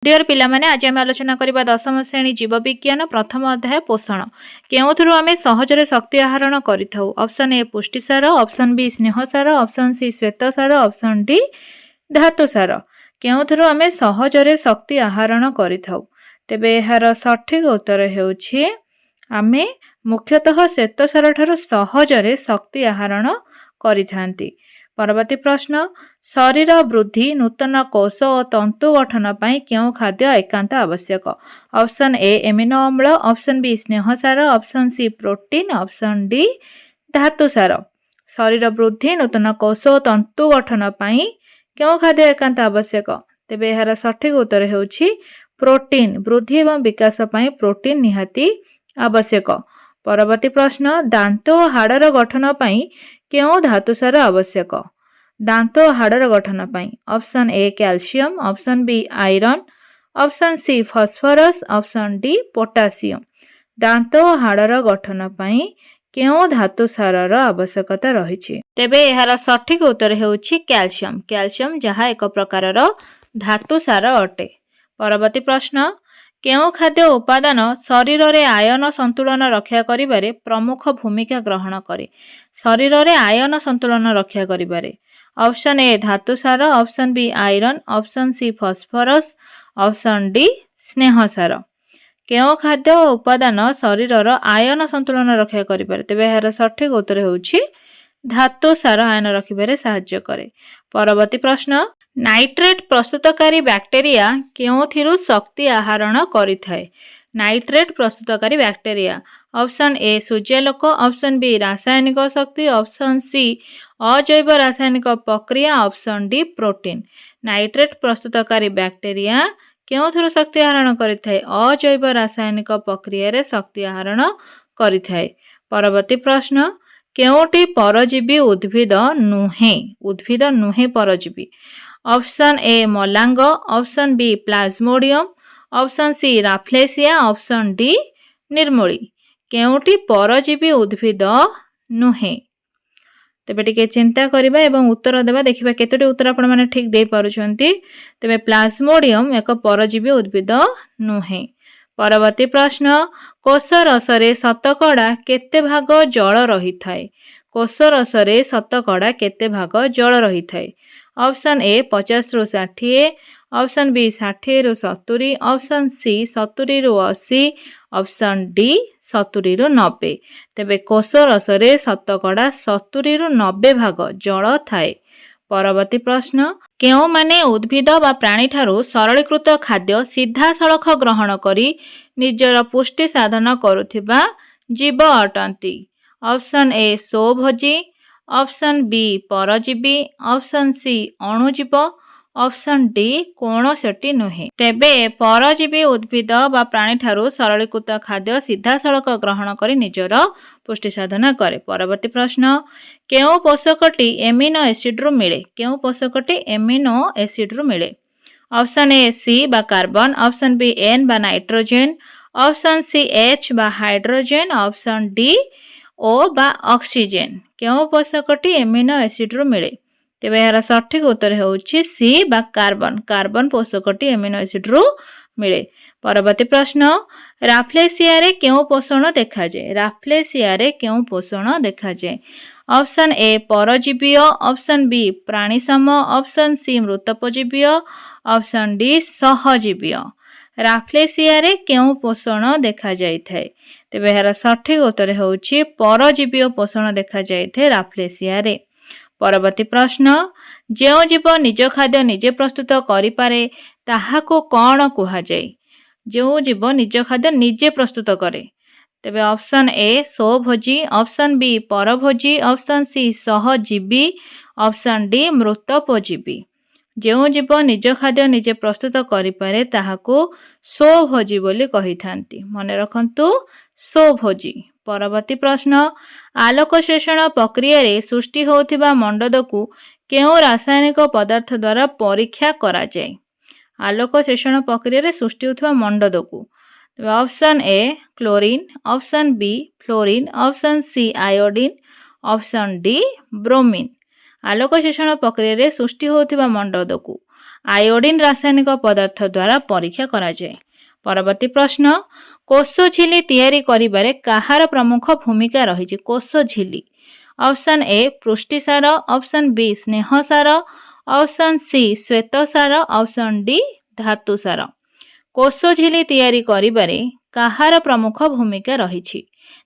Dear पिला माने आज आम आलोचना करबा दशम श्रेणी जीव विज्ञान प्रथम अध्याय पोषण केउथुरु आमे सहजरे शक्ति आहरण करिथाउ। ऑप्शन ए पुष्टिसार, ऑप्शन बी स्नेहसार, ऑप्शन सी श्वेतसार, ऑप्शन डी धातुसार। केउथुरु आमे सहजरे शक्ति आहरण करिथाउ। तेबे एहार सठिक उत्तर हेउछि आमे मुख्यतः श्वेतसार ठारू सहजरे शक्ति आहरण करिथांती। परवर्ती प्रश्न शरीर वृद्धि नूतन कोष और तंतु गठन पाई क्यों खाद्य एकांत आवश्यक। ऑप्शन ए एमिनो अम्ल, ऑप्शन बी स्नेहसार, option C protein, option D धातुसार। शरीर वृद्धि नूतन कोष और तंतु गठन पाई क्यों खाद्य एकांत आवश्यक। तेबे एहार सठिक उत्तर हेउछि प्रोटीन। वृद्धि एवं विकास पाई प्रोटीन निहाती आवश्यक। परवर्ती प्रश्न दांत और हाड़र गठन पाई क्यों धातुसार आवश्यक। दांत और हाड़र गठन पाई option A calcium, option B iron, option C phosphorus, option D potassium. दांत और हाड़र गठन पाई क्यों धातुसार आवश्यकता रही। तेबे एहार सठिक उत्तर हेउछि कैल्शियम। कैल्शियम जहाँ एक प्रकारर धातुसार अटे। परवर्ती प्रश्न केउं खाद्य उपादान शरीर रे आयन संतुलन रक्षा करिबारे प्रमुख भूमिका ग्रहण करे। शरीर रे आयन संतुलन रक्षा करिबारे ऑप्शन ए धातुसार, option B iron, option C phosphorus, option D स्नेहसार। केउं खाद्य उपादान शरीर रो आयन संतुलन रक्षा करिबारे। तेबे एहार सठिक उत्तर हेउछि धातुसार आयन रखिबारे सहाय्य करे। परवर्ती प्रश्न नाइट्रेट प्रस्तुतकारी बैक्टेरिया केउथिरु शक्ति आहरण करिथाय। नाइट्रेट प्रस्तुतकारी बैक्टेरिया ऑप्शन ए सूर्यालोक, ऑप्शन बी रासायनिक शक्ति, ऑप्शन सी अजैव रासायनिक प्रक्रिया, ऑप्शन डी प्रोटीन। नाइट्रेट प्रस्तुतकारी बैक्टेरिया केउथिरु शक्ति आहरण करिथाय। अजैव रासायनिक प्रक्रिया रे शक्ति आहरण करिथाय। परवर्ती प्रश्न केउटी परजीवी उद्भिद नुहे। उद्भिद नुहे परजीवी ऑप्शन ए मलांग, option B plasmodium, option C rafflesia, option D निर्मूली। केउटी परजीवी उद्भिद नुहे। तेबे टिके चिंता करिबा एवं उत्तर देबा देखिबा केतोटी उत्तर आपण माने ठीक दे पारुछंती। तेबे प्लाज्मोडियम एक परजीवी उद्भिद नुहे। परवर्ती प्रश्न कोष रसरे शतकड़ा केते भाग जल रही थाए। कोष रसरे शतकड़ा केते भाग जल रही थाए। ऑप्शन ए 50 रु 60, ऑप्शन बी 60 रु 70, ऑप्शन सी 70 रु 80, ऑप्शन डी 70 रु 90। तेबे कोष रसरे शतकड़ा 70 रु 90 भाग जल थाए। परवर्ती प्रश्न केउ माने उद्भिद बा प्राणी ठारू सरलीकृत खाद्य सीधा सड़ख ग्रहण करी निजर पुष्टि साधन करुथिबा जीव अटंती। ऑप्शन ए सोभोजी, ऑप्शन बी परजीवी, ऑप्शन सी अणुजीव, ऑप्शन डी कोनोसेटी नुहे। तेबे परजीवी उद्भिद बा प्राणी ठारू सरलीकृत खाद्य सीधा सड़क ग्रहण करी निजर पुष्टि साधन करे। परवर्ती प्रश्न केउ पोषकटी एमिनो एसिड रु मिले। केउ पोषकटी एमिनो एसिड रु मिले। ऑप्शन ए सी बा कार्बन, ऑप्शन बी एन बा नाइट्रोजन, ऑप्शन सी एच बा हाइड्रोजन, ऑप्शन डी ओ बा ऑक्सीजन। केउ पोषकटी एमिनो एसिड रु मिले। तेबे एहार सठिक उत्तर हेउछि सी बा कार्बन। कार्बन पोषकटी एमिनो एसिड रु मिले। परवर्ती प्रश्न राफ्लेसिया रे केउ पोषण देखा जाए। राफ्लेसिया रे केउ पोषण देखा जाए। ऑप्शन ए परजीवीय, ऑप्शन बी प्राणीसम, ऑप्शन सी मृतोपजीवीय, ऑप्शन डी सहजीवीय। राफ्लेसिया रे केउ पोषण देखा जाइथाय। तेबे एहार सठिक उत्तर हेउछि परजीवीय पोषण देखा जाइथाय राफ्लेसिया रे। परवर्ती प्रश्न जेउ जीव निज खाद्य निजे प्रस्तुत करि पारे ताहाको कोन कुहा जाय। जेउ जीव निज खाद्य निजे प्रस्तुत करे। तेबे ऑप्शन ए सोभोजी, ऑप्शन बी परभोजी, ऑप्शन सी सहजीवी, ऑप्शन डी मृतोपजीवी। जेउ जीव निज खाद्य निजे प्रस्तुत करि पारे ताहाको सोभोजी बोली कहिथांती। मने रखंतु सोभोजी। परवर्ती प्रश्न आलोक श्लेषण प्रक्रिया रे सृष्टि होथिबा मंडदकु केउ रासायनिक पदार्थ द्वारा परीक्षा करा जाय। आलोक श्लेषण प्रक्रिया रे सृष्टि होथिबा मंडदकु option A chlorine, option B fluorine, option C iodine, option D bromine. आलोक श्लेषण प्रक्रिया रे सृष्टि होथिबा मंडदकु आयोडीन रासायनिक पदार्थ द्वारा परीक्षा कराଯାए। परवर्ती प्रश्न कोष झिल्ली तैयारी करिबारे काहार प्रमुख भूमिका रही। कोष झिल्ली ऑप्शन ए पुष्टिसार, ऑप्शन बी स्नेहसार, ऑप्शन सी श्वेतसार, ऑप्शन डी धातुसार। कोष झिल्ली तैयारी करिबारे काहार प्रमुख भूमिका रही।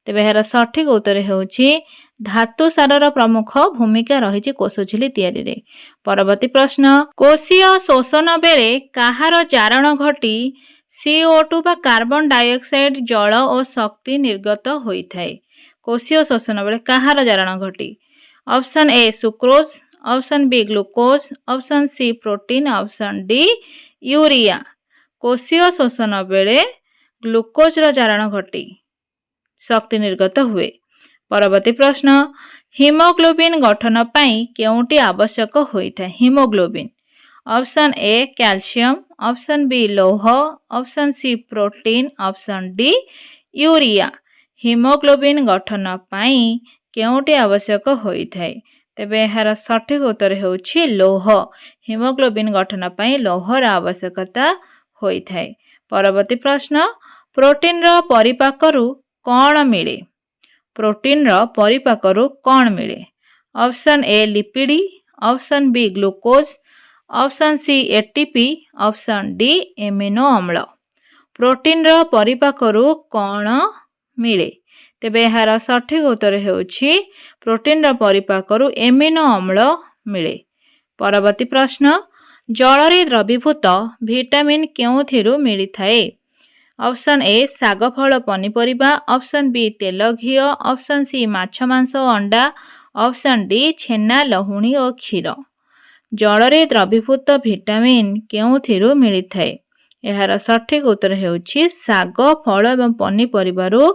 तेबे एहार सठिक उत्तर हेउछि धातुसारर प्रमुख भूमिका रही कोष झिल्ली तैयारी रे। परवर्ती प्रश्न कोषीय शोषण बेले काहार जारण घटी CO2 बा कार्बन डाइऑक्साइड जल और शक्ति निर्गत होइथाय। कोषीय शोषण बेले काहार जारण घटी। Option A sucrose, option B glucose, option C protein, option D urea. कोषीय शोषण बेले ग्लूकोज र जारण घटी शक्ति निर्गत हुए। परवर्ती प्रश्न हिमोग्लोबिन गठन पाई केउंटी आवश्यक होइथाय। Haemoglobin option A calcium, option B लौह, option C protein, option D urea. Haemoglobin गठन पाई केउंटी आवश्यक होइथाय। तेबे एहार सठिक उत्तर हेउछि लौह। हिमोग्लोबिन गठन पाई लौहर आवश्यकता होइथाय। परवर्ती प्रश्न प्रोटीन र परिपाकरु कौन मिले। प्रोटीन र परिपाकरु कौन मिले। Option A lipid, option B glucose, option C ATP, option D amino अम्ल। प्रोटीन र परिपाकरु कौन मिले। तेबे एहार सठिक उत्तर हेउछि प्रोटीन र परिपाकरु एमिनो अम्ल मिले। परवर्ती प्रश्न जल रे द्रवीभूत विटामिन केउथिरु मिलिथाय। ऑप्शन ए साग फल पनीपरिबा, ऑप्शन बी तेल घी, ऑप्शन सी माछ मांस अंडा, ऑप्शन डी छेना लहुणी और क्षीर। जल रे द्रवीभूत विटामिन केउथिरु मिलिथाय। एहार सठिक उत्तर हेउछि साग फल एवं पनीपरिबारु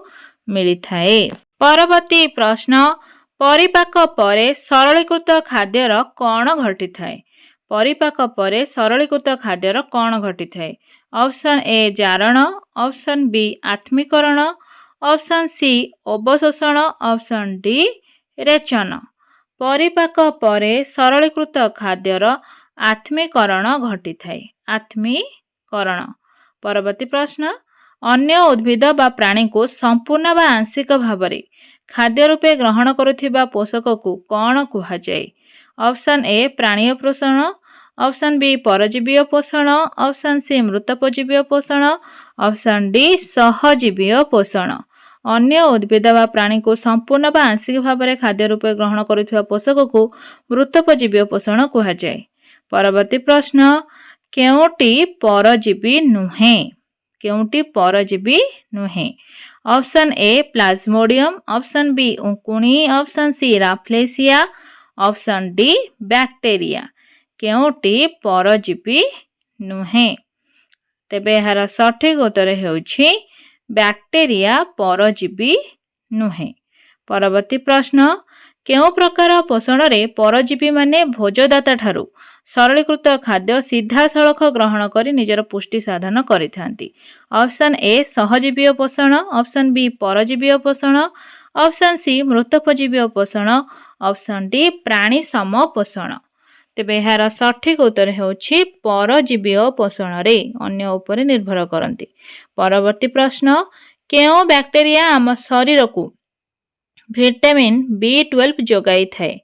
मिलिथाय। परवर्ती प्रश्न परिपाक परे सरलीकृत खाद्यर कौन घटिथाय। परिपाक परे सरलीकृत खाद्यर कौन घटिथाय। ऑप्शन ए जारण, ऑप्शन बी आत्मीकरण, ऑप्शन सी अवशोषण, ऑप्शन डी रेचन। परिपाक परे सरलीकृत खाद्यर आत्मीकरण घटिथाय। आत्मीकरण। परवर्ती प्रश्न अन्य उद्भिद बा प्राणी को संपूर्ण बा आंशिक भावरे खाद्य रूपे ग्रहण करुथिबा पोषक को कौन कुहाଯାଏ। ऑप्शन ए प्राणीय पोषण, ऑप्शन बी परजीवीय पोषण, ऑप्शन सी मृतपजीवीय पोषण, ऑप्शन डी सहजीवीय पोषण। अन्य उद्भिद बा प्राणी को संपूर्ण बा आंशिक भावरे खाद्य रूपे ग्रहण करुथिबा पोषक को मृतपजीवीय पोषण कुहाଯାଏ। परवर्ती प्रश्न केउटी परजीवी नुहे। केउटी परजीवी नुहे। Option A plasmodium, option B उकुणी, option C rafflesia, option D bacteria. केउटी परजीवी नुहे। तेबे एहार सठिक उत्तर हेउछि बैक्टेरिया परजीवी नुहे। परवर्ती प्रश्न केउ प्रकार पोषण रे परजीवी माने भोजदाता ठारू सरलीकृत खाद्य सीधा सड़ख ग्रहण करी निजर पुष्टि साधन करिथांती। ऑप्शन ए सहजीवीय पोषण, ऑप्शन बी परजीवीय पोषण, ऑप्शन सी मृतपजीवीय पोषण, ऑप्शन डी प्राणी सम पोषण। तेबे एहार सठिक उत्तर हेउछि परजीवीय पोषण रे अन्य उपरे निर्भर करंती। परवर्ती प्रश्न केउ बैक्टेरिया आम शरीर को विटामिन B12 जोगाई थाए।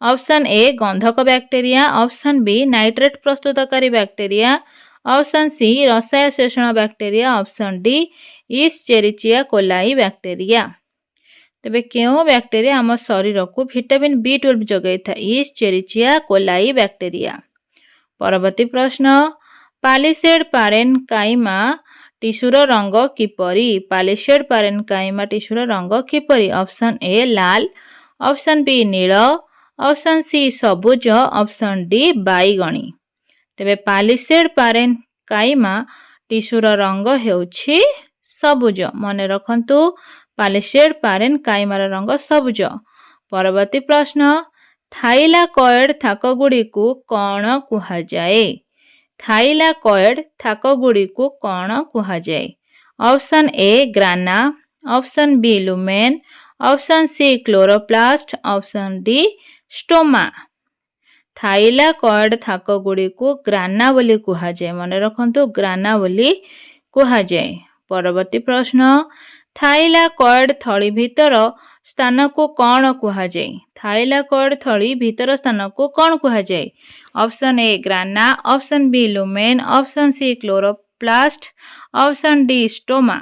ऑप्शन ए गंधक बैक्टेरिया, ऑप्शन बी नाइट्रेट प्रस्तुतकारी बैक्टेरिया, ऑप्शन सी रसायन शोषण bacteria, option D Escherichia coli bacteria. तेबे केउ बैक्टेरिया आम शरीर को विटामिन B12 जोगाई था। इस्चेरिचिया कोलाई बैक्टेरिया। परवर्ती प्रश्न पालिसेड पारेन्काइमा टिश्यूर रंग किपरि। पालिसेड पारेन्काइमा टिश्यूर रंग किपरि। ऑप्शन ए लाल, ऑप्शन बी नील, ऑप्शन सी सबुज, ऑप्शन डी बाईगणी। तेबे पालिसेड पारेन्काइमा टिश्यूर रंग हेउछि सबुज। मने रखंतु पालिसेड पारेन्काइमार रंग सबुज। परवर्ती प्रश्न थाइलाकॉइड थाक गुडी को कौन कुहाଯାଏ। थाइलाकॉइड थाक गुडी को कौन कुहाଯାଏ। Option A grana, option B lumen, option C chloroplast, option D stoma. Thylakoid ଥାକ ଗୁଡ଼ିକୁ ଗ୍ରାନା ବୋଲି କୁହାଯାଏ। ମନେ ରଖନ୍ତୁ, ଗ୍ରାନା ବୋଲି କୁହାଯାଏ। ପରବର୍ତ୍ତୀ ପ୍ରଶ୍ନ, ଥାଇଲାକଏଡ୍ ଥଳି ଭିତର ସ୍ଥାନକୁ କ'ଣ କୁହାଯାଏ? ଥାଇଲାକଏଡ୍ ଥଳି ଭିତର ସ୍ଥାନକୁ କ'ଣ କୁହାଯାଏ? Option A grana, option B lumen, option C chloroplast, option D stoma.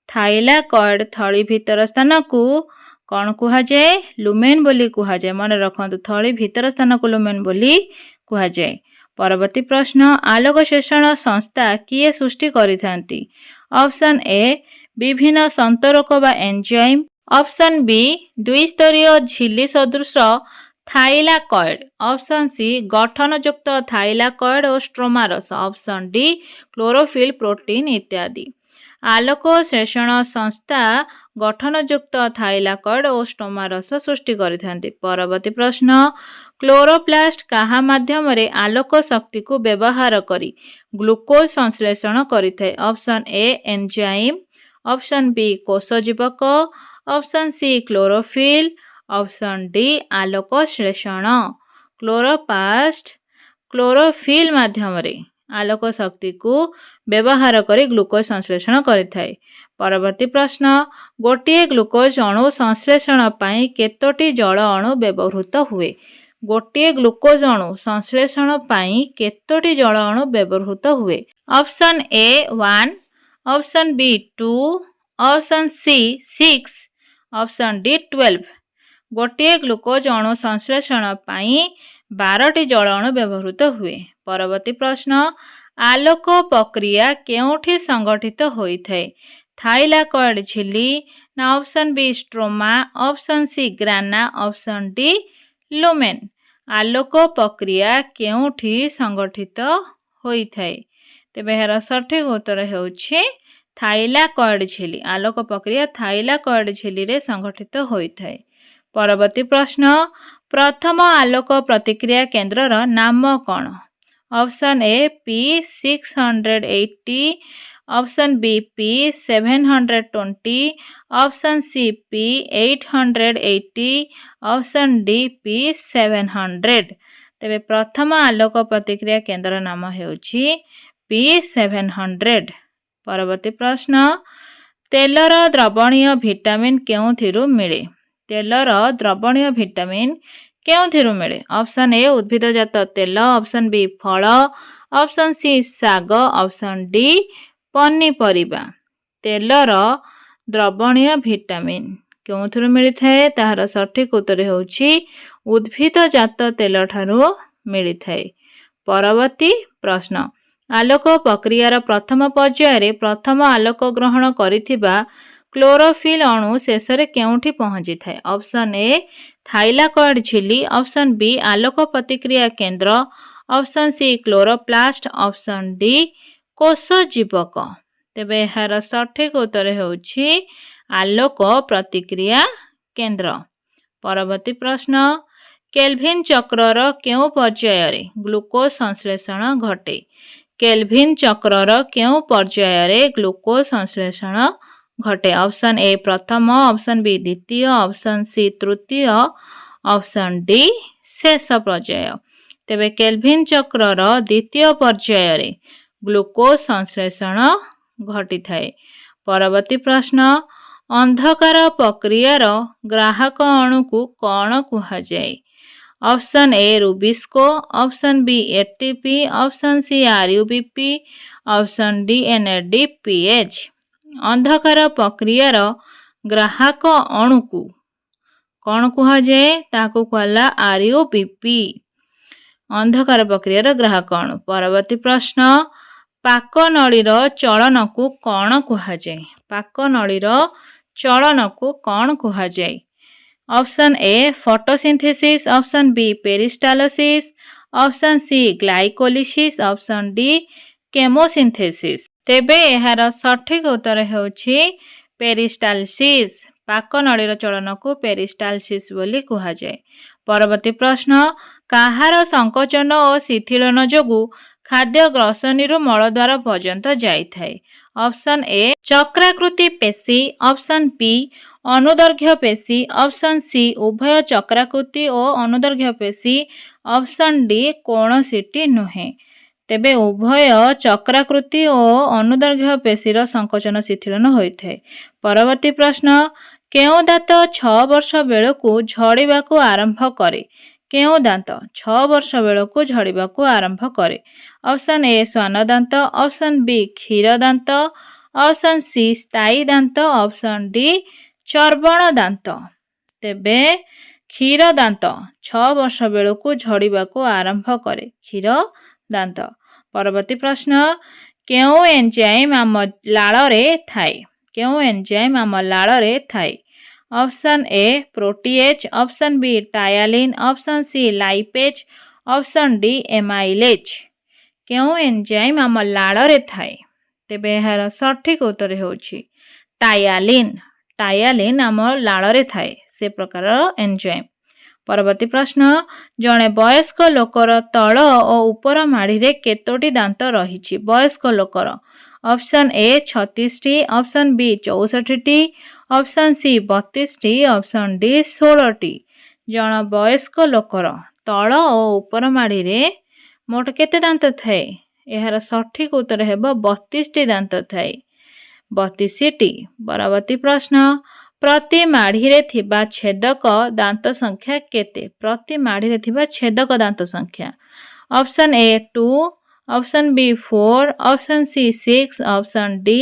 Thylakoid ଥଳି ଭିତର ସ୍ଥାନକୁ କ'ଣ କୁହାଯାଏ? ଲୁମେନ୍ ବୋଲି କୁହାଯାଏ। ମନେ ରଖନ୍ତୁ, ଥଳି ଭିତର ସ୍ଥାନକୁ ଲୁମେନ୍ ବୋଲି କୁହାଯାଏ। ପରବର୍ତ୍ତୀ ପ୍ରଶ୍ନ, ଆଲୋକ ଶୋଷଣ ସଂସ୍ଥା କିଏ ସୃଷ୍ଟି କରିଥାନ୍ତି? ଅପସନ୍ ଏ ବିଭିନ୍ନ ସନ୍ତରକ ବା ଏନ୍ଜାଇମ୍, ଅପସନ୍ ବି ଦ୍ୱିସ୍ତରୀୟ ଝିଲ୍ଲି ସଦୃଶ ଥାଇଲାକଏଡ୍, ଅପସନ୍ ସି ଗଠନଯୁକ୍ତ ଥାଇଲାକଏଡ୍ ଓ ଷ୍ଟ୍ରୋମାରସ, ଅପସନ୍ ଡି କ୍ଲୋରୋଫିଲ୍ ପ୍ରୋଟିନ୍ ଇତ୍ୟାଦି। ଆଲୋକ ଶୋଷଣ ସଂସ୍ଥା ଗଠନଯୁକ୍ତ ଥାଇଲାକଏଡ୍ ଓ ଷ୍ଟୋମାରସ ସୃଷ୍ଟି କରିଥାନ୍ତି। ପରବର୍ତ୍ତୀ ପ୍ରଶ୍ନ, କ୍ଲୋରୋପ୍ଲାଷ୍ଟ କାହା ମାଧ୍ୟମରେ ଆଲୋକ ଶକ୍ତିକୁ ବ୍ୟବହାର କରି ଗ୍ଲୁକୋଜ୍ ସଂଶ୍ଳେଷଣ କରିଥାଏ? Option A enzyme, option B କୋଷ ଜୀବକ, option C chlorophyll, option D ଆଲୋକ ଶ୍ଳେଷଣ। କ୍ଲୋରୋପ୍ଲାଷ୍ଟ କ୍ଲୋରୋଫିଲ୍ ମାଧ୍ୟମରେ ଆଲୋକ ଶକ୍ତିକୁ ବ୍ୟବହାର କରି ଗ୍ଲୁକୋଜ୍ ସଂଶ୍ଳେଷଣ କରିଥାଏ। ପରବର୍ତ୍ତୀ ପ୍ରଶ୍ନ, ଗୋଟିଏ ଗ୍ଲୁକୋଜ୍ ଅଣୁ ସଂଶ୍ଳେଷଣ ପାଇଁ କେତୋଟି ଜଳ ଅଣୁ ବ୍ୟବହୃତ ହୁଏ? ଗୋଟିଏ ଗ୍ଲୁକୋଜ୍ ଅଣୁ ସଂଶ୍ଳେଷଣ ପାଇଁ କେତୋଟି ଜଳ ଅଣୁ ବ୍ୟବହୃତ ହୁଏ? ଅପସନ୍ ଏ 1, option B 2, option C 6, option D 12। ଗୋଟିଏ ଗ୍ଲୁକୋଜ୍ ଅଣୁ ସଂଶ୍ଳେଷଣ ପାଇଁ 12ଟି ଜଳ ଅଣୁ ବ୍ୟବହୃତ ହୁଏ। ପରବର୍ତ୍ତୀ ପ୍ରଶ୍ନ, ଆଲୋକ ପ୍ରକ୍ରିୟା କେଉଁଠି ସଂଗଠିତ ହୋଇଥାଏ? ଥାଇଲାକଏଡ୍ ଝିଲ୍ଲି, ନା option B stroma, option C grana, option D lumen. ଆଲୋକ ପ୍ରକ୍ରିୟା କେଉଁଠି ସଂଗଠିତ ହୋଇଥାଏ? ତେବେ ଏହାର ସଠିକ୍ ଉତ୍ତର ହେଉଛି ଥାଇଲାକଏଡ୍ ଝିଲ୍ଲି। ଆଲୋକ ପ୍ରକ୍ରିୟା ଥାଇଲାକଏଡ୍ ଝିଲ୍ଲିରେ ସଂଗଠିତ ହୋଇଥାଏ। ପରବର୍ତ୍ତୀ ପ୍ରଶ୍ନ, ପ୍ରଥମ ଆଲୋକ ପ୍ରତିକ୍ରିୟା କେନ୍ଦ୍ରର ନାମ କ'ଣ? Option A P680, option B P720, option C P880, option D P700। ତେବେ ପ୍ରଥମ ଆଲୋକ ପ୍ରତିକ୍ରିୟା କେନ୍ଦ୍ର ନାମ ହେଉଛି P700। ପରବର୍ତ୍ତୀ ପ୍ରଶ୍ନ, ତେଲର ଦ୍ରବଣୀୟ ଭିଟାମିନ୍ କେଉଁଥିରୁ ମିଳେ? ତେଲର ଦ୍ରବଣୀୟ ଭିଟାମିନ୍ କେଉଁଥିରୁ ମିଳେ? ଅପସନ୍ ଏ ଉଦ୍ଭିଦଜାତ ତେଲ, ଅପସନ୍ ବି ଫଳ, ଅପସନ୍ ସି ଶାଗ, ଅପସନ୍ ଡି ପନିପରିବା। ତେଲର ଦ୍ରବଣୀୟ ଭିଟାମିନ୍ କେଉଁଥିରୁ ମିଳିଥାଏ? ତାହାର ସଠିକ୍ ଉତ୍ତର ହେଉଛି ଉଦ୍ଭିଦଜାତ ତେଲଠାରୁ ମିଳିଥାଏ। ପରବର୍ତ୍ତୀ ପ୍ରଶ୍ନ, ଆଲୋକ ପ୍ରକ୍ରିୟାର ପ୍ରଥମ ପର୍ଯ୍ୟାୟରେ ପ୍ରଥମ ଆଲୋକ ଗ୍ରହଣ କରିଥିବା କ୍ଲୋରୋଫିଲ୍ ଅଣୁ ଶେଷରେ କେଉଁଠି ପହଞ୍ଚିଥାଏ? ଅପସନ୍ ଏ ଥାଇଲାକଏଡ୍ ଝିଲ୍ଲି, ଅପସନ୍ ବି ଆଲୋକ ପ୍ରତିକ୍ରିୟା କେନ୍ଦ୍ର, option C chloroplast, option D କୋଷ ଜୀବକ। ତେବେ ଏହାର ସଠିକ୍ ଉତ୍ତର ହେଉଛି ଆଲୋକ ପ୍ରତିକ୍ରିୟା କେନ୍ଦ୍ର। ପରବର୍ତ୍ତୀ ପ୍ରଶ୍ନ, କେଲଭିନ୍ ଚକ୍ରର କେଉଁ ପର୍ଯ୍ୟାୟରେ ଗ୍ଲୁକୋଜ୍ ସଂଶ୍ଳେଷଣ ଘଟେ? କେଲଭିନ୍ ଚକ୍ରର କେଉଁ ପର୍ଯ୍ୟାୟରେ ଗ୍ଲୁକୋଜ୍ ସଂଶ୍ଳେଷଣ ଘଟେ? ଅପସନ୍ ଏ ପ୍ରଥମ, ଅପସନ୍ ବି ଦ୍ୱିତୀୟ, ଅପସନ୍ ସି ତୃତୀୟ, ଅପସନ୍ ଡି ଶେଷ ପର୍ଯ୍ୟାୟ। ତେବେ କେଲଭିନ୍ ଚକ୍ରର ଦ୍ୱିତୀୟ ପର୍ଯ୍ୟାୟରେ ଗ୍ଲୁକୋଜ୍ ସଂଶ୍ଳେଷଣ ଘଟିଥାଏ। ପରବର୍ତ୍ତୀ ପ୍ରଶ୍ନ, ଅନ୍ଧକାର ପ୍ରକ୍ରିୟାର ଗ୍ରାହକ ଅଣୁକୁ କ'ଣ କୁହାଯାଏ? Option A RuBisCO, option B ATP, option C RuBP, option D NADPH. ଅନ୍ଧକାର ପ୍ରକ୍ରିୟାର ଗ୍ରାହକ ଅଣୁକୁ କ'ଣ କୁହାଯାଏ? ତାହାକୁ କୁହାଗଲା ଆର୍ୟୁବିପି। ଅନ୍ଧକାର ପ୍ରକ୍ରିୟାର ଗ୍ରାହକ ଅଣୁ। ପରବର୍ତ୍ତୀ ପ୍ରଶ୍ନ, ପାକନଳୀର ଚଳନକୁ କ'ଣ କୁହାଯାଏ? ପାକନଳୀର ଚଳନକୁ କ'ଣ କୁହାଯାଏ? Option A photosynthesis, option B peristalsis, option C glycolysis, option D chemosynthesis. ତେବେ ଏହାର ସଠିକ୍ ଉତ୍ତର ହେଉଛି ପେରିଷ୍ଟାଲସିସ୍। ପାକନଳୀର ଚଳନକୁ ପେରିଷ୍ଟାଲସିସ୍ ବୋଲି କୁହାଯାଏ। ପରବର୍ତ୍ତୀ ପ୍ରଶ୍ନ, କାହାର ସଂକୋଚନ ଓ ଶିଥିଳନ ଯୋଗୁଁ ଖାଦ୍ୟ ଗ୍ରସନୀରୁ ମଳଦ୍ୱାର ପର୍ଯ୍ୟନ୍ତ ଯାଇଥାଏ। ଅପସନ୍ ଏ ଚକ୍ରାକୃତି ପେଶୀ, ଅପସନ୍ ବି ଅନୁଦୈର୍ଘ୍ୟ ପେଶୀ, ଅପସନ୍ ସି ଉଭୟ ଚକ୍ରାକୃତି ଓ ଅନୁଦୈର୍ଘ୍ୟ ପେଶୀ, ଅପସନ୍ ଡି କୌଣସିଟି ନୁହେଁ। ତେବେ ଉଭୟ ଚକ୍ରାକୃତି ଓ ଅନୁଦୈର୍ଘ୍ୟ ପେଶୀର ସଙ୍କୋଚନ ଶିଥିଳନ ହୋଇଥାଏ। ପରବର୍ତ୍ତୀ ପ୍ରଶ୍ନ, କେଉଁ ଦାନ୍ତ 6 ବର୍ଷ ବେଳକୁ ଝଡ଼ିବାକୁ ଆରମ୍ଭ କରେ? କେଉଁ ଦାନ୍ତ 6 ବର୍ଷ ବେଳକୁ ଝଡ଼ିବାକୁ ଆରମ୍ଭ କରେ? ଅପସନ୍ ଏ ଶ୍ୱାନ ଦାନ୍ତ, ଅପସନ୍ ବି କ୍ଷୀର ଦାନ୍ତ, ଅପସନ୍ ସି ସ୍ଥାୟୀ ଦାନ୍ତ, ଅପସନ୍ ଡି ଚର୍ବଣ ଦାନ୍ତ। ତେବେ କ୍ଷୀର ଦାନ୍ତ 6 ବର୍ଷ ବେଳକୁ ଝଡ଼ିବାକୁ ଆରମ୍ଭ କରେ, କ୍ଷୀର ଦାନ୍ତ। ପରବର୍ତ୍ତୀ ପ୍ରଶ୍ନ, କେଉଁ ଏନ୍ଜାଇମ୍ ଆମ ଲାଳରେ ଥାଏ? କେଉଁ ଏନ୍ଜାଇମ୍ ଆମ ଲାଳରେ ଥାଏ? Option A protease, option B ptyalin, option C lipase, option D amylase. କେଉଁ ଏନ୍ଜାଇମ୍ ଆମ ଲାଳରେ ଥାଏ? ତେବେ ଏହାର ସଠିକ୍ ଉତ୍ତର ହେଉଛି ଟାୟାଲିନ୍। ଟାୟାଲିନ୍ ଆମ ଲାଳରେ ଥାଏ, ସେ ପ୍ରକାରର ଏନ୍ଜାଇମ୍। ପରବର୍ତ୍ତୀ ପ୍ରଶ୍ନ, ଜଣେ ବୟସ୍କ ଲୋକର ତଳ ଓ ଉପର ମାଢ଼ିରେ କେତୋଟି ଦାନ୍ତ ରହିଛି? ବୟସ୍କ ଲୋକର ଅପସନ୍ ଏ 36ଟି, ଅପସନ୍ ବି 64ଟି, ଅପସନ୍ ସି 32ଟି, ଅପସନ୍ ଡି 16ଟି। ଜଣେ ବୟସ୍କ ଲୋକର ତଳ ଓ ଉପର ମାଢ଼ିରେ ମୋଟ କେତେ ଦାନ୍ତ ଥାଏ? ଏହାର ସଠିକ୍ ଉତ୍ତର ହେବ 32ଟି ଦାନ୍ତ ଥାଏ, 32ଟି। ପରବର୍ତ୍ତୀ ପ୍ରଶ୍ନ, ପ୍ରତି ମାଢ଼ିରେ ଥିବା ଛେଦକ ଦାନ୍ତ ସଂଖ୍ୟା କେତେ? ପ୍ରତି ମାଢ଼ିରେ ଥିବା ଛେଦକ ଦାନ୍ତ ସଂଖ୍ୟା option A 2, option B 4, option C 6, option D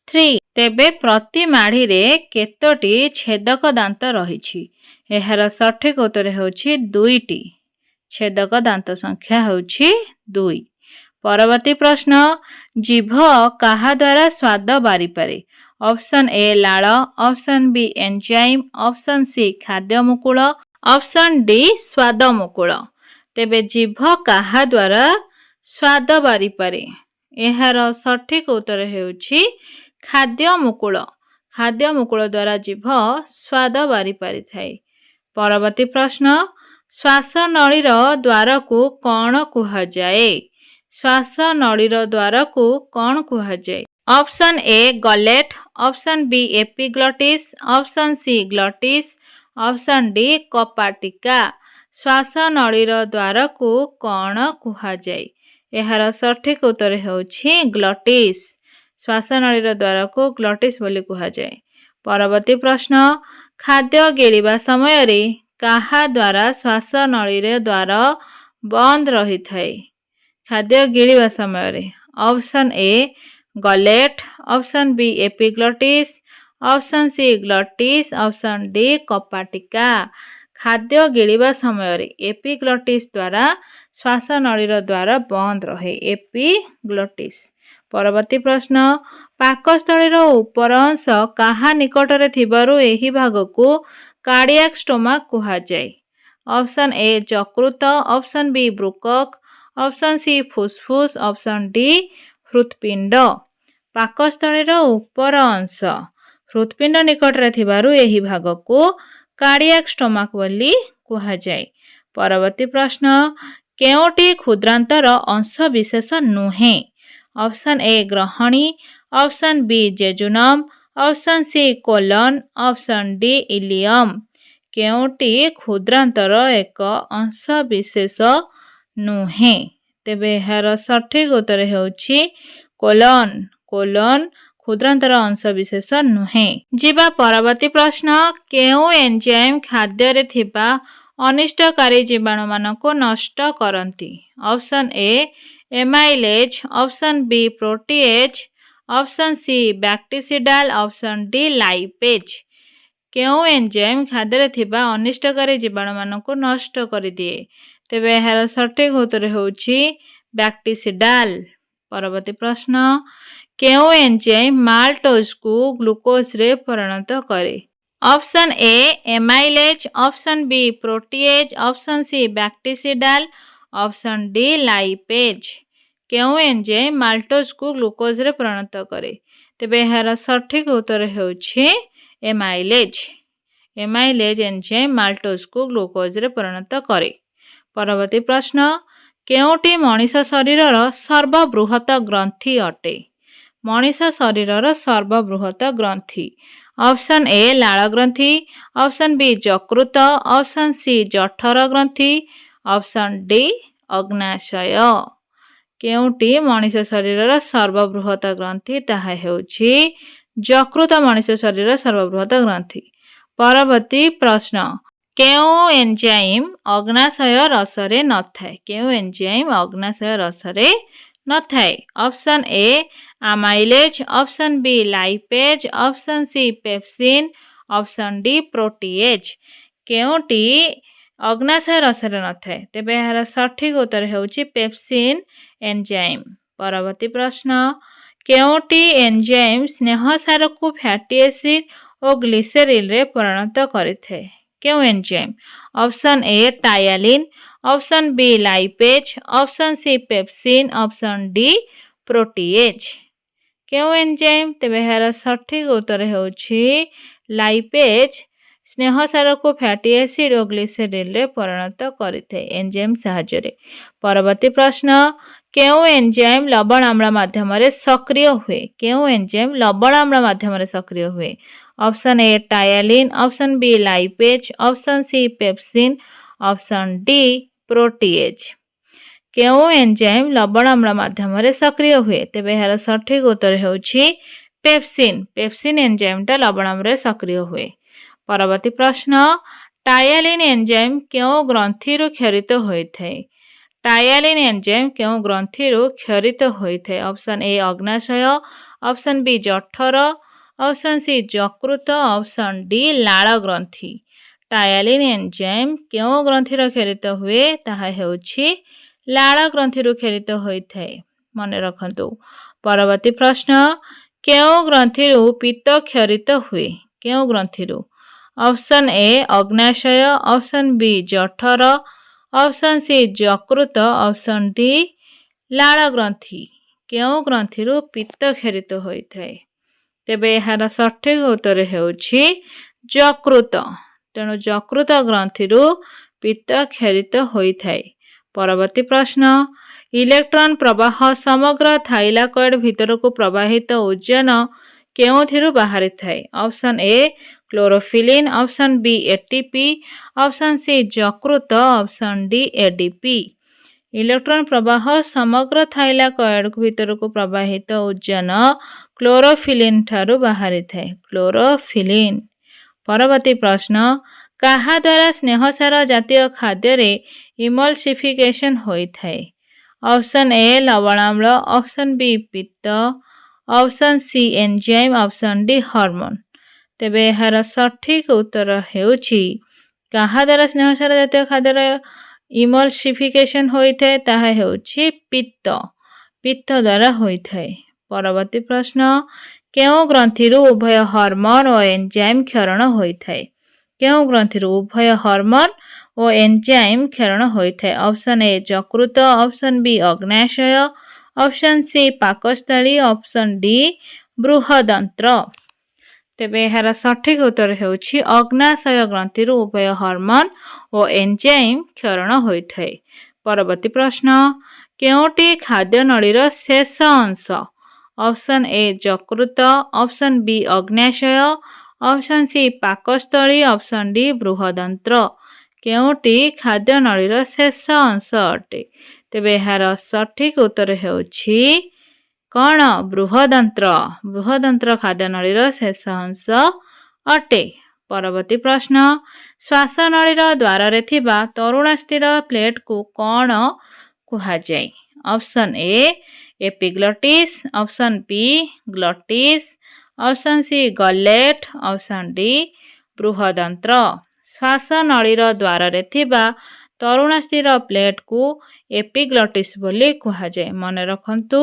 3। ତେବେ ପ୍ରତି ମାଢ଼ିରେ କେତୋଟି ଛେଦକ ଦାନ୍ତ ରହିଛି? ଏହାର ସଠିକ୍ ଉତ୍ତର ହେଉଛି 2ଟି। ଛେଦକ ଦାନ୍ତ ସଂଖ୍ୟା ହେଉଛି 2। ପରବର୍ତ୍ତୀ ପ୍ରଶ୍ନ, ଜିଭ କାହା ଦ୍ୱାରା ସ୍ୱାଦ ବାରିପାରେ? ଅପସନ୍ ଏ ଲାଳ, option B enzyme, option C ଖାଦ୍ୟ ମୁକୁଳ, ଅପସନ୍ ଡି ସ୍ୱାଦ ମୁକୁଳ। ତେବେ ଜିଭ କାହା ଦ୍ୱାରା ସ୍ୱାଦ ବାରିପାରେ? ଏହାର ସଠିକ୍ ଉତ୍ତର ହେଉଛି ଖାଦ୍ୟ ମୁକୁଳ। ଖାଦ୍ୟ ମୁକୁଳ ଦ୍ୱାରା ଜିଭ ସ୍ୱାଦ ବାରିପାରିଥାଏ। ପରବର୍ତ୍ତୀ ପ୍ରଶ୍ନ, ଶ୍ୱାସନଳୀର ଦ୍ୱାରକୁ କ'ଣ କୁହାଯାଏ? ଶ୍ୱାସନଳୀର ଦ୍ୱାରକୁ କ'ଣ କୁହାଯାଏ? Option A gullet, option B epiglottis, option C glottis, option D କପାଟିକା। ଶ୍ୱାସନଳୀର ଦ୍ୱାରକୁ କ'ଣ କୁହାଯାଏ? ଏହାର ସଠିକ୍ ଉତ୍ତର ହେଉଛି ଗ୍ଲଟିସ୍। ଶ୍ୱାସନଳୀର ଦ୍ୱାରକୁ ଗ୍ଲଟିସ୍ ବୋଲି କୁହାଯାଏ। ପରବର୍ତ୍ତୀ ପ୍ରଶ୍ନ, ଖାଦ୍ୟ ଗିଳିବା ସମୟରେ କାହା ଦ୍ୱାରା ଶ୍ୱାସନଳୀର ଦ୍ୱାର ବନ୍ଦ ରହିଥାଏ? ଖାଦ୍ୟ ଗିଳିବା ସମୟରେ option A gullet, option B epiglottis, option C glottis, option D କପାଟିକା। ଖାଦ୍ୟ ଗିଳିବା ସମୟରେ ଏପିଗ୍ଲଟିସ୍ ଦ୍ୱାରା ଶ୍ୱାସନଳୀର ଦ୍ୱାର ବନ୍ଦ ରହେ, ଏପିଗ୍ଲଟିସ୍। ପରବର୍ତ୍ତୀ ପ୍ରଶ୍ନ, ପାକସ୍ଥଳୀର ଉପର ଅଂଶ କାହା ନିକଟରେ ଥିବାରୁ ଏହି ଭାଗକୁ କାର୍ଡ଼ିଆକ୍ ଷ୍ଟୋମାକ୍ କୁହାଯାଏ? ଅପସନ୍ ଏ ଯକୃତ, ଅପସନ୍ ବି ବୃକକ୍, ଅପସନ୍ ସି ଫୁସ୍ଫୁସ୍, ଅପସନ୍ ଡି ହୃତ୍ପିଣ୍ଡ। ପାକସ୍ଥଳୀର ଉପର ଅଂଶ ହୃତ୍ପିଣ୍ଡ ନିକଟରେ ଥିବାରୁ ଏହି ଭାଗକୁ କାର୍ଡ଼ିଆକ୍ ଷ୍ଟୋମାକ୍ ବୋଲି କୁହାଯାଏ। ପରବର୍ତ୍ତୀ ପ୍ରଶ୍ନ, କେଉଁଟି କ୍ଷୁଦ୍ରାନ୍ତର ଅଂଶବିଶେଷ ନୁହେଁ? ଅପସନ୍ ଏ ଗ୍ରହଣୀ, option B jejunum, option C colon, option D ileum. କେଉଁଟି କ୍ଷୁଦ୍ରାନ୍ତର ଏକ ଅଂଶବିଶେଷ ନୁହେଁ? ତେବେ ଏହାର ସଠିକ୍ ଉତ୍ତର ହେଉଛି କୋଲନ୍। କୋଲନ୍ କ୍ଷୁଦ୍ରାନ୍ତର ଅଂଶବିଶେଷ ନୁହେଁ। ଯିବା ପରବର୍ତ୍ତୀ ପ୍ରଶ୍ନ, କେଉଁ ଏନ୍ଜାଇମ୍ ଖାଦ୍ୟରେ ଥିବା ଅନିଷ୍ଟକାରୀ ଜୀବାଣୁମାନଙ୍କୁ ନଷ୍ଟ କରନ୍ତି? Option A amylase, option B protease, option C bactericidal, option D lipase. କେଉଁ ଏନ୍ଜାଇମ୍ ଖାଦ୍ୟରେ ଥିବା ଅନିଷ୍ଟକାରୀ ଜୀବାଣୁମାନଙ୍କୁ ନଷ୍ଟ କରିଦିଏ? ତେବେ ଏହାର ସଠିକ୍ ଉତ୍ତର ହେଉଛି ବ୍ୟାକ୍ଟିସିଡାଲ୍। ପରବର୍ତ୍ତୀ ପ୍ରଶ୍ନ, କେଉଁ ଏନ୍ଜାଇମ୍ ମାଲ୍ଟୋଜ୍କୁ ଗ୍ଲୁକୋଜ୍ରେ ପରିଣତ କରେ? Option A amylase, option B protease, option C bactericidal, option D lipase. କେଉଁ ଏନ୍ଜାଇମ୍ ମାଲ୍ଟୋଜ୍କୁ ଗ୍ଲୁକୋଜ୍ରେ ପରିଣତ କରେ? ତେବେ ଏହାର ସଠିକ୍ ଉତ୍ତର ହେଉଛି ଏମାଇଲେଜ୍। ଏମାଇଲେଜ୍ ଏନ୍ଜାଇମ୍ ମାଲ୍ଟୋଜ୍କୁ ଗ୍ଲୁକୋଜ୍ରେ ପରିଣତ କରେ। ପରବର୍ତ୍ତୀ ପ୍ରଶ୍ନ, କେଉଁଟି ମଣିଷ ଶରୀରର ସର୍ବବୃହତ ଗ୍ରନ୍ଥି ଅଟେ? ମଣିଷ ଶରୀରର ସର୍ବବୃହତ ଗ୍ରନ୍ଥି। ଅପସନ୍ ଏ ଲାଳ ଗ୍ରନ୍ଥି, ଅପସନ୍ ବି ଯକୃତ, ଅପସନ୍ ସି ଜଠର ଗ୍ରନ୍ଥି, ଅପସନ୍ ଡି ଅଗ୍ନାଶୟ। କେଉଁଟି ମଣିଷ ଶରୀରର ସର୍ବବୃହତ ଗ୍ରନ୍ଥି? ତାହା ହେଉଛି ଯକୃତ ମଣିଷ ଶରୀରର ସର୍ବବୃହତ ଗ୍ରନ୍ଥି। ପରବର୍ତ୍ତୀ ପ୍ରଶ୍ନ, କେଉଁ ଏନ୍ଜାଇମ୍ ଅଗ୍ନାଶୟ ରସରେ ନଥାଏ? କେଉଁ ଏନ୍ଜାଇମ୍ ଅଗ୍ନାଶୟ ରସରେ ନଥାଏ? Option A amylase, option B lipase, option C pepsin, option D protease. କେଉଁଟି ଅଗ୍ନାଶୟ ରସରେ ନଥାଏ? ତେବେ ଏହାର ସଠିକ ଉତ୍ତର ହେଉଛି ପେପ୍ସିନ୍ ଏନ୍ଜାଇମ୍। ପରବର୍ତ୍ତୀ ପ୍ରଶ୍ନ, କେଉଁଟି ଏନ୍ଜାଇମ୍ ସ୍ନେହସାରକୁ ଫ୍ୟାଟି ଏସିଡ୍ ଓ ଗ୍ଲିସେରିନ୍ରେ ପରିଣତ କରିଥାଏ? କେଉଁ enzyme? Option A ptyalin, option B lipase, option C pepsin, option D protease. କେଉଁ ଏନ୍ଜାଇମ୍? ତେବେ ଏହାର ସଠିକ ଉତ୍ତର ହେଉଛି ଲାଇପେଜ୍ ସ୍ନେହସାରକୁ ଫ୍ୟାଟି ଏସିଡ୍ ଓ ଗ୍ଲିସେରିନ୍ରେ ପରିଣତ କରିଥାଏ ଏନ୍ଜାଇମ୍ ସାହାଯ୍ୟରେ। ପରବର୍ତ୍ତୀ ପ୍ରଶ୍ନ, କେଉଁ ଏନ୍ଜାଇମ୍ ଲବଣ ଆମ୍ଳ ମାଧ୍ୟମରେ ସକ୍ରିୟ ହୁଏ? କେଉଁ ଏନ୍ଜାଇମ୍ ଲବଣ ଆମ୍ଳ ମାଧ୍ୟମରେ ସକ୍ରିୟ ହୁଏ? Option A ptyalin, option B lipase, option C pepsin, option D protease. କେଉଁ ଏନ୍ଜାଇମ୍ ଲବଣ ଆମ୍ଳ ମାଧ୍ୟମରେ ସକ୍ରିୟ ହୁଏ? ତେବେ ଏହାର ସଠିକ ଉତ୍ତର ହେଉଛି ପେପ୍ସିନ୍। ପେପ୍ସିନ୍ ଏନ୍ଜାଇମ୍ଟା ଲବଣ ଆମ୍ଳରେ ସକ୍ରିୟ ହୁଏ। ପରବର୍ତ୍ତୀ ପ୍ରଶ୍ନ, ଟାୟାଲିନ୍ ଏନ୍ଜାଇମ୍ କେଉଁ ଗ୍ରନ୍ଥିରୁ କ୍ଷରିତ ହୋଇଥାଏ? ଟାୟାଲିନ୍ ଏନ୍ଜାଇମ୍ କେଉଁ ଗ୍ରନ୍ଥିରୁ କ୍ଷରିତ ହୋଇଥାଏ? ଅପସନ୍ ଏ ଅଗ୍ନାଶୟ, ଅପସନ୍ ବି ଜଠର, ଅପସନ୍ ସି ଯକୃତ, ଅପସନ୍ ଡି ଲାଳ ଗ୍ରନ୍ଥି। ଟାୟାଲିନ୍ ଏନ୍ଜାଇମ୍ କେଉଁ ଗ୍ରନ୍ଥିରୁ କ୍ଷରିତ ହୁଏ? ତାହା ହେଉଛି ଲାଳ ଗ୍ରନ୍ଥିରୁ କ୍ଷରିତ ହୋଇଥାଏ। ମନେ ରଖନ୍ତୁ। ପରବର୍ତ୍ତୀ ପ୍ରଶ୍ନ, କେଉଁ ଗ୍ରନ୍ଥିରୁ ପିତ୍ତ କ୍ଷରିତ ହୁଏ? କେଉଁ ଗ୍ରନ୍ଥିରୁ? ଅପସନ୍ ଏ ଅଗ୍ନାଶୟ, ଅପସନ୍ ବି ଜଠର, ଅପସନ୍ ସି ଯକୃତ, ଅପସନ୍ ଡି ଲାଳ ଗ୍ରନ୍ଥି। କେଉଁ ଗ୍ରନ୍ଥିରୁ ପିତ୍ତ କ୍ଷରିତ ହୋଇଥାଏ? ତେବେ ଏହାର ସଠିକ ଉତ୍ତର ହେଉଛି ଯକୃତ। ତେଣୁ ଯକୃତ ଗ୍ରନ୍ଥିରୁ ପିତ୍ତ କ୍ଷରିତ ହୋଇଥାଏ। ପରବର୍ତ୍ତୀ ପ୍ରଶ୍ନ, ଇଲେକ୍ଟ୍ରନ୍ ପ୍ରବାହ ସମଗ୍ର ଥାଇଲାକଏଡ୍ ଭିତରକୁ ପ୍ରବାହିତ ଉଦ୍ଜାନ କେଉଁଥିରୁ ବାହାରିଥାଏ? Option A chlorophyllin, option B ATP, option C ଯକୃତ, ଅପସନ୍ ଡି ଏଡିପି। ଇଲେକ୍ଟ୍ରନ୍ ପ୍ରବାହ ସମଗ୍ର ଥାଇଲାକଏଡ୍ ଭିତରକୁ ପ୍ରବାହିତ ଉଦ୍ଜାନ କ୍ଲୋରୋଫିଲିନ୍ ଠାରୁ ବାହାରିଥାଏ। କ୍ଲୋରୋଫିଲିନ୍। ପରବର୍ତ୍ତୀ ପ୍ରଶ୍ନ, କାହା ଦ୍ୱାରା ସ୍ନେହସାର ଜାତୀୟ ଖାଦ୍ୟରେ ଇମଲ୍ସିଫିକେସନ୍ ହୋଇଥାଏ? ଅପସନ୍ ଏ ଲବଣ ଆମ୍ଳ, ଅପସନ୍ ବି ପିତ୍ତ, option C enzyme, option D hormone. ତେବେ ଏହାର ସଠିକ ଉତ୍ତର ହେଉଛି କାହା ଦ୍ୱାରା ସ୍ନେହସାର ଜାତୀୟ ଖାଦ୍ୟର ଇମଲ୍ସିଫିକେସନ୍ ହୋଇଥାଏ? ତାହା ହେଉଛି ପିତ୍ତ। ପିତ୍ତ ଦ୍ୱାରା ହୋଇଥାଏ। ପରବର୍ତ୍ତୀ ପ୍ରଶ୍ନ, କେଉଁ ଗ୍ରନ୍ଥିରୁ ଉଭୟ ହର୍ମୋନ୍ ଓ ଏନ୍ଜାଇମ୍ କ୍ଷରଣ ହୋଇଥାଏ? କେଉଁ ଗ୍ରନ୍ଥିରୁ ଉଭୟ ହର୍ମୋନ୍ ଓ ଏନ୍ଜାଇମ୍ କ୍ଷରଣ ହୋଇଥାଏ? ଅପସନ୍ ଏ ଯକୃତ, ଅପସନ୍ ବି ଅଗ୍ନାଶୟ, ଅପସନ୍ ସି ପାକସ୍ଥଳୀ, ଅପସନ୍ ଡି ବୃହଦନ୍ତ୍ର। ତେବେ ଏହାର ସଠିକ ଉତ୍ତର ହେଉଛି ଅଗ୍ନାଶୟ ଗ୍ରନ୍ଥିରୁ ଉଭୟ ହର୍ମୋନ୍ ଓ ଏନ୍ଜାଇମ୍ କ୍ଷରଣ ହୋଇଥାଏ। ପରବର୍ତ୍ତୀ ପ୍ରଶ୍ନ, କେଉଁଟି ଖାଦ୍ୟନଳୀର ଶେଷ ଅଂଶ? ଅପସନ୍ ଏ ଯକୃତ, ଅପସନ୍ ବି ଅଗ୍ନାଶୟ, ଅପସନ୍ ସି ପାକସ୍ଥଳୀ, ଅପସନ୍ ଡି ବୃହଦନ୍ତ୍ର। କେଉଁଟି ଖାଦ୍ୟନଳୀର ଶେଷ ଅଂଶ ଅଟେ? ତେବେ ଏହାର ସଠିକ ଉତ୍ତର ହେଉଛି କ'ଣ? ବୃହଦନ୍ତ୍ର। ବୃହଦନ୍ତ୍ର ଖାଦ୍ୟନଳୀର ଶେଷ ଅଂଶ ଅଟେ। ପରବର୍ତ୍ତୀ ପ୍ରଶ୍ନ, ଶ୍ୱାସନଳୀର ଦ୍ୱାରରେ ଥିବା ତରୁଣାସ୍ଥିର ପ୍ଲେଟ୍କୁ କ'ଣ କୁହାଯାଏ? Option A epiglottis, option B glottis, option C gullet, option D ବୃହଦନ୍ତ୍ର। ଶ୍ୱାସନଳୀର ଦ୍ୱାରରେ ଥିବା ତରୁଣାସ୍ଥିର ପ୍ଲେଟ୍କୁ ଏପିଗ୍ଲଟିସ୍ ବୋଲି କୁହାଯାଏ। ମନେ ରଖନ୍ତୁ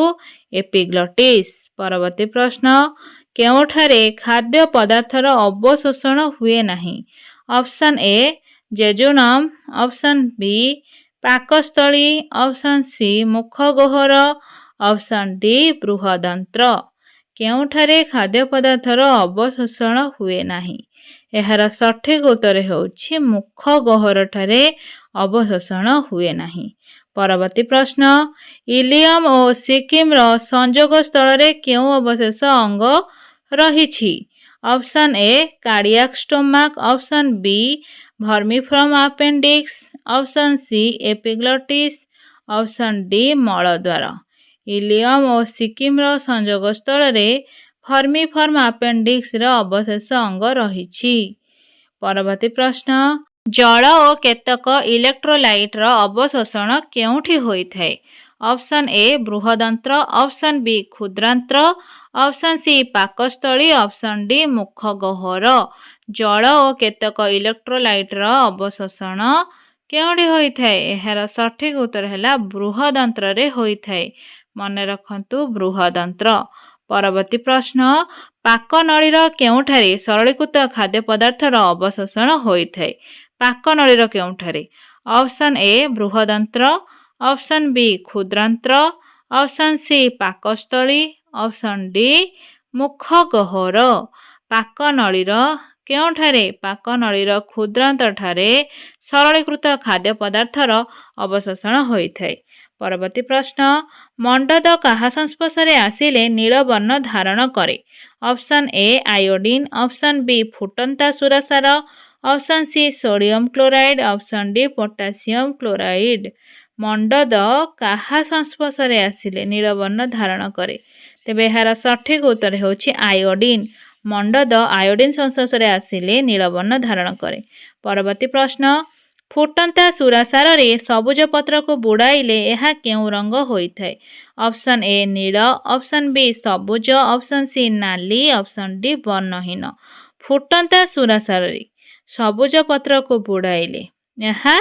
ଏପିଗ୍ଲଟିସ୍। ପରବର୍ତ୍ତୀ ପ୍ରଶ୍ନ, କେଉଁଠାରେ ଖାଦ୍ୟ ପଦାର୍ଥର ଅବଶୋଷଣ ହୁଏ ନାହିଁ? ଅପସନ୍ ଏ ଜେଜୁନମ୍, ଅପସନ୍ ବି ପାକସ୍ଥଳୀ, ଅପସନ୍ ସି ମୁଖଗହ୍ୱର, ଅପସନ୍ ଡି ବୃହଦନ୍ତ୍ର। କେଉଁଠାରେ ଖାଦ୍ୟ ପଦାର୍ଥର ଅବଶୋଷଣ ହୁଏ ନାହିଁ? ଏହାର ସଠିକ ଉତ୍ତର ହେଉଛି ମୁଖଗହ୍ୱରଠାରେ ଅବଶୋଷଣ ହୁଏ ନାହିଁ। ପରବର୍ତ୍ତୀ ପ୍ରଶ୍ନ ଇଲିୟମ ଓ ସିକିମର ସଂଯୋଗ ସ୍ଥଳରେ କେଉଁ ଅବଶେଷ ଅଙ୍ଗ ରହିଛି? Option A cardiac stomach, option B vermiform appendix, option C epiglottis, option D ମଳଦ୍ୱାର। ଇଲିୟମ ଓ ସିକିମର ସଂଯୋଗ ସ୍ଥଳରେ ଭର୍ମିଫର୍ମ ଆପେଣ୍ଡିକ୍ସର ଅବଶେଷ ଅଙ୍ଗ ରହିଛି। ପରବର୍ତ୍ତୀ ପ୍ରଶ୍ନ ଜଳ ଓ କେତେକ ଇଲେକ୍ଟ୍ରୋଲାଇଟ୍ର ଅବଶୋଷଣ କେଉଁଠି ହୋଇଥାଏ? ଅପସନ୍ ଏ ବୃହଦନ୍ତ୍ର, ଅପସନ୍ ବି କ୍ଷୁଦ୍ରାନ୍ତ୍ର, ଅପସନ୍ ସି ପାକସ୍ଥଳୀ, ଅପସନ୍ ଡି ମୁଖ ଗହ୍ୱର। ଜଳ ଓ କେତେକ ଇଲେକ୍ଟ୍ରୋଲାଇଟ୍ର ଅବଶୋଷଣ କେଉଁଠି ହୋଇଥାଏ? ଏହାର ସଠିକ୍ ଉତ୍ତର ହେଲା ବୃହଦନ୍ତ୍ରରେ ହୋଇଥାଏ। ମନେ ରଖନ୍ତୁ ବୃହଦନ୍ତ୍ର। ପରବର୍ତ୍ତୀ ପ୍ରଶ୍ନ ପାକନଳୀର କେଉଁଠାରେ ସରଳୀକୃତ ଖାଦ୍ୟ ପଦାର୍ଥର ଅବଶୋଷଣ ହୋଇଥାଏ? ପାକନଳୀର କେଉଁଠାରେ? ଅପସନ୍ ଏ ବୃହଦନ୍ତ୍ର, ଅପସନ୍ ବି କ୍ଷୁଦ୍ରାନ୍ତ୍ର, ଅପସନ୍ ସି ପାକସ୍ଥଳୀ, ଅପସନ୍ ଡି ମୁଖ ଗହ୍ୱର। ପାକନଳୀର କେଉଁଠାରେ? ପାକନଳୀର କ୍ଷୁଦ୍ରାନ୍ତଠାରେ ସରଳୀକୃତ ଖାଦ୍ୟ ପଦାର୍ଥର ଅବଶୋଷଣ ହୋଇଥାଏ। ପରବର୍ତ୍ତୀ ପ୍ରଶ୍ନ ମଣ୍ଡଦ କାହା ସଂସ୍ପର୍ଶରେ ଆସିଲେ ନୀଳବର୍ଣ୍ଣ ଧାରଣ କରେ? Option A iodine, option B ଫୁଟନ୍ତା ସୁରାସାର, option C sodium chloride, option D potassium chloride. ମଣ୍ଡଦ କାହା ସଂସ୍ପର୍ଶରେ ଆସିଲେ ନୀଳବର୍ଣ୍ଣ ଧାରଣ କରେ? ତେବେ ଏହାର ସଠିକ୍ ଉତ୍ତର ହେଉଛି ଆୟୋଡିନ୍। ମଣ୍ଡଦ ଆୟୋଡିନ୍ ସଂସ୍ପର୍ଶରେ ଆସିଲେ ନୀଳବର୍ଣ୍ଣ ଧାରଣ କରେ। ପରବର୍ତ୍ତୀ ପ୍ରଶ୍ନ ଫୁଟନ୍ତା ସୁରାସାରରେ ସବୁଜ ପତ୍ରକୁ ବୁଡ଼ାଇଲେ ଏହା କେଉଁ ରଙ୍ଗ ହୋଇଥାଏ? ଅପସନ୍ ଏ ନୀଳ, ଅପସନ୍ ବି ସବୁଜ, ଅପସନ୍ ସି ନାଲି, ଅପସନ୍ ଡି ବର୍ଣ୍ଣହୀନ। ଫୁଟନ୍ତା ସୁରାସାରରେ ସବୁଜ ପତ୍ରକୁ ବୁଡ଼ାଇଲେ ଏହା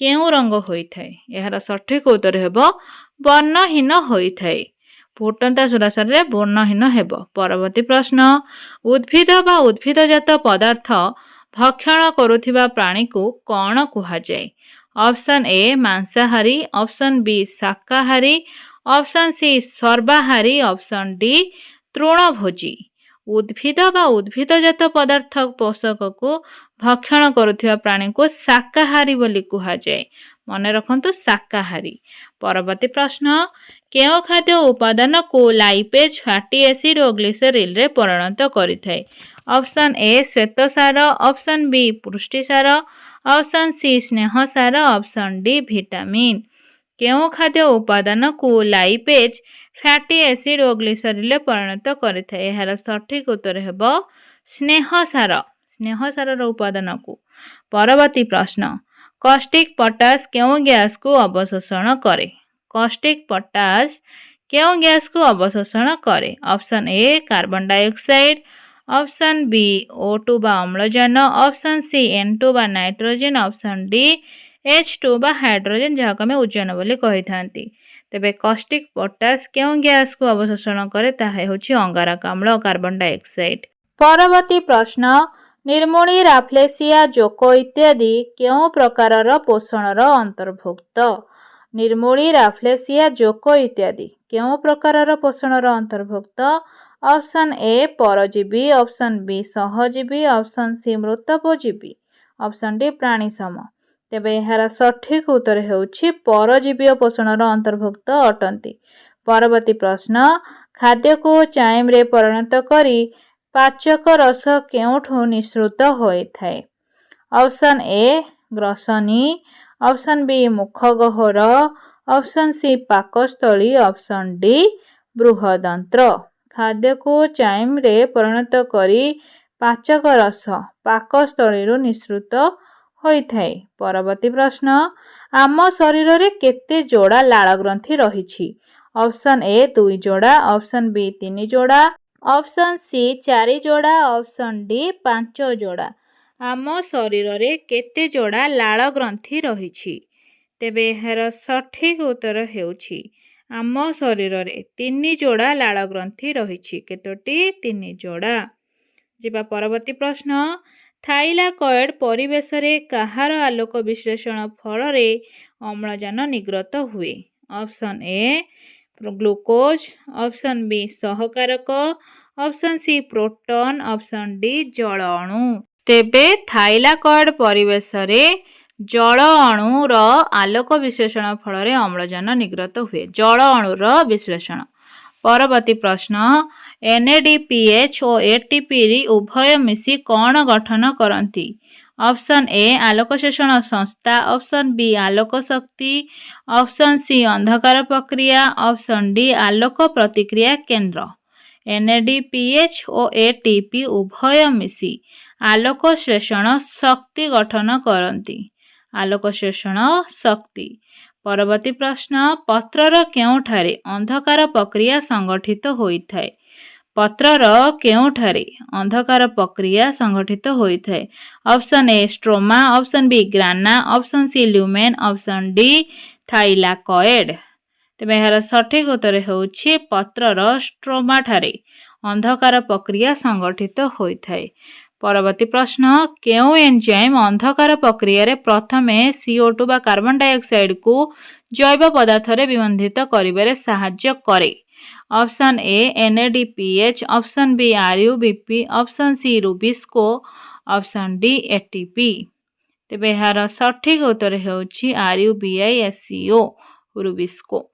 କେଉଁ ରଙ୍ଗ ହୋଇଥାଏ? ଏହାର ସଠିକ୍ ଉତ୍ତର ହେବ ବର୍ଣ୍ଣହୀନ ହୋଇଥାଏ। ଫୁଟନ୍ତା ସୁରାସାରରେ ବର୍ଣ୍ଣହୀନ ହେବ। ପରବର୍ତ୍ତୀ ପ୍ରଶ୍ନ ଉଦ୍ଭିଦ ବା ଉଦ୍ଭିଦଜାତ ପଦାର୍ଥ ଭକ୍ଷଣ କରୁଥିବା ପ୍ରାଣୀକୁ କ'ଣ କୁହାଯାଏ? ଅପସନ୍ ଏ ମାଂସାହାରୀ, ଅପସନ୍ ବି ଶାକାହାରୀ, ଅପସନ୍ ସି ସର୍ବାହାରୀ, ଅପସନ୍ ଡି ତୃଣଭୋଜୀ। ଉଦ୍ଭିଦ ବା ଉଦ୍ଭିଦଜାତ ପଦାର୍ଥ ପୋଷକକୁ ଭକ୍ଷଣ କରୁଥିବା ପ୍ରାଣୀକୁ ଶାକାହାରୀ ବୋଲି କୁହାଯାଏ। ମନେ ରଖନ୍ତୁ ଶାକାହାରୀ। ପରବର୍ତ୍ତୀ ପ୍ରଶ୍ନ କେଉଁ ଖାଦ୍ୟ ଉପାଦାନକୁ ଲାଇପେଜ୍ ଫ୍ୟାଟି ଏସିଡ୍ ଓ ଗ୍ଲିସେରିଲ୍ରେ ପରିଣତ କରିଥାଏ? ଅପସନ୍ ଏ ଶ୍ୱେତସାର, ଅପସନ୍ ବି ପୁଷ୍ଟିସାର, ଅପସନ୍ ସି ସ୍ନେହସାର, ଅପସନ୍ ଡି ଭିଟାମିନ୍। କେଉଁ ଖାଦ୍ୟ ଉପାଦାନକୁ ଲାଇପେଜ୍ ଫ୍ୟାଟି ଏସିଡ୍ ଓ ଗ୍ଲିସେରିଲ୍ରେ ପରିଣତ କରିଥାଏ? ଏହାର ସଠିକ୍ ଉତ୍ତର ହେବ ସ୍ନେହସାର। ସ୍ନେହସାରର ଉପାଦାନକୁ। ପରବର୍ତ୍ତୀ ପ୍ରଶ୍ନ କଷ୍ଟିକ୍ ପଟାସ କେଉଁ ଗ୍ୟାସକୁ ଅବଶୋଷଣ କରେ? କଷ୍ଟିକ୍ ପଟାସ କେଉଁ ଗ୍ୟାସକୁ ଅବଶୋଷଣ କରେ? ଅପସନ୍ ଏ carbon dioxide, option B O2 ବା ଅମ୍ଳଜାନ, ଅପସନ୍ ସି N2 ବା ନାଇଟ୍ରୋଜେନ୍, ଅପସନ୍ ଡି H2 ବା ହାଇଡ୍ରୋଜେନ୍ ଯାହାକୁ ଆମେ ଓଜୋନ ବୋଲି କହିଥାନ୍ତି। ତେବେ କଷ୍ଟିକ୍ ପଟାସ କେଉଁ ଗ୍ୟାସକୁ ଅବଶୋଷଣ କରେ? ତାହା ହେଉଛି ଅଙ୍ଗାରକାମ୍ଳ କାର୍ବନ ଡାଇଅକ୍ସାଇଡ୍। ପରବର୍ତ୍ତୀ ପ୍ରଶ୍ନ ନିର୍ମୂଳୀ ରାଫ୍ଲେସିଆ ଜୋକ ଇତ୍ୟାଦି କେଉଁ ପ୍ରକାରର ପୋଷଣର ଅନ୍ତର୍ଭୁକ୍ତ? ନିର୍ମୂଳୀ ରାଫ୍ଲେସିଆ ଜୋକ ଇତ୍ୟାଦି କେଉଁ ପ୍ରକାରର ପୋଷଣର ଅନ୍ତର୍ଭୁକ୍ତ? ଅପସନ୍ ଏ ପରଜୀବୀ, ଅପସନ୍ ବି ସହଜୀବୀ, ଅପସନ୍ ସି ମୃତପୋଜୀବୀ, ଅପସନ୍ ଡି ପ୍ରାଣୀସମ। ତେବେ ଏହାର ସଠିକ୍ ଉତ୍ତର ହେଉଛି ପରଜୀବୀୟ ପୋଷଣର ଅନ୍ତର୍ଭୁକ୍ତ ଅଟନ୍ତି। ପରବର୍ତ୍ତୀ ପ୍ରଶ୍ନ ଖାଦ୍ୟକୁ ଚାଇମ୍ରେ ପରିଣତ କରି ପାଚକ ରସ କେଉଁଠୁ ନିଃସୃତ ହୋଇଥାଏ? ଅପସନ୍ ଏ ଗ୍ରସନୀ, ଅପସନ୍ ବି ମୁଖ ଗହ୍ୱର, ଅପସନ୍ ସି ପାକସ୍ଥଳୀ, ଅପସନ୍ ଡି ବୃହଦନ୍ତ୍ର। ଖାଦ୍ୟକୁ ଚାଇମ୍ରେ ପରିଣତ କରି ପାଚକ ରସ ପାକସ୍ଥଳୀରୁ ନିଃସୃତ ହୋଇଥାଏ। ପରବର୍ତ୍ତୀ ପ୍ରଶ୍ନ ଆମ ଶରୀରରେ କେତେ ଯୋଡ଼ା ଲାଳ ଗ୍ରନ୍ଥି ରହିଛି? ଅପସନ୍ ଏ 2 ଯୋଡ଼ା, ଅପସନ୍ ବି 3 ଯୋଡ଼ା, ଅପସନ୍ ସି 4 ଯୋଡ଼ା, ଅପସନ୍ ଡି 5 ଯୋଡ଼ା। ଆମ ଶରୀରରେ କେତେ ଯୋଡ଼ା ଲାଳ ଗ୍ରନ୍ଥି ରହିଛି? ତେବେ ଏହାର ସଠିକ୍ ଉତ୍ତର ହେଉଛି ଆମ ଶରୀରରେ 3 ଯୋଡ଼ା ଲାଳ ଗ୍ରନ୍ଥି ରହିଛି। କେତୋଟି? 3 ଯୋଡ଼ା। ଯିବା ପରବର୍ତ୍ତୀ ପ୍ରଶ୍ନ ଥାଇଲାକଏଡ୍ ପରିବେଶରେ କାହାର ଆଲୋକ ବିଶ୍ଳେଷଣ ଫଳରେ ଅମ୍ଳଜାନ ନିର୍ଗତ ହୁଏ? Option A glucose, option B ସହକାରକ, option C proton, option D ଜଳ ଅଣୁ। ତେବେ ଥାଇଲାକଏଡ୍ ପରିବେଶରେ जल अणुर आलोक विश्लेषण फल अम्लजान निर्गत हुए। जल अणुर विश्लेषण। परवर्ती प्रश्न NADPH और ATP उभय मिसी कौन गठन करती? ऑप्शन ए आलोक शोषण संस्था, ऑप्शन बी आलोक शक्ति, ऑप्शन सी अंधकार प्रक्रिया, ऑप्शन डी आलोक प्रतिक्रिया केंद्र। NADPH और ATP उभय मिसी आलोक श्लेषण शक्ति गठन करती। आलोक श्लेषण शक्ति। परवर्ती प्रश्न पत्रर केउठारे अंधकार प्रक्रिया संगठित होइथाय? पत्रर केउठारे अंधकार प्रक्रिया संगठित होइथाय? Option A stroma, option B grana, option C lumen, option D thylakoid. तेबे यार सठिक उत्तर हेउछि पत्रर स्ट्रोमा ठारे अंधकार प्रक्रिया संगठित होइथाय। परवर्ती प्रश्न केउ एंजाइम अंधकार प्रक्रिया रे प्रथमे CO2 बा कार्बन डाइऑक्साइड को जैव पदार्थ रे विबंधित करिबारे सहाय्य करे? Option A NADPH, option B RUBP, option C rubisco, option D ATP। तेबे यार सठिक उत्तर हेउछि RUBISCO रुबिस्को।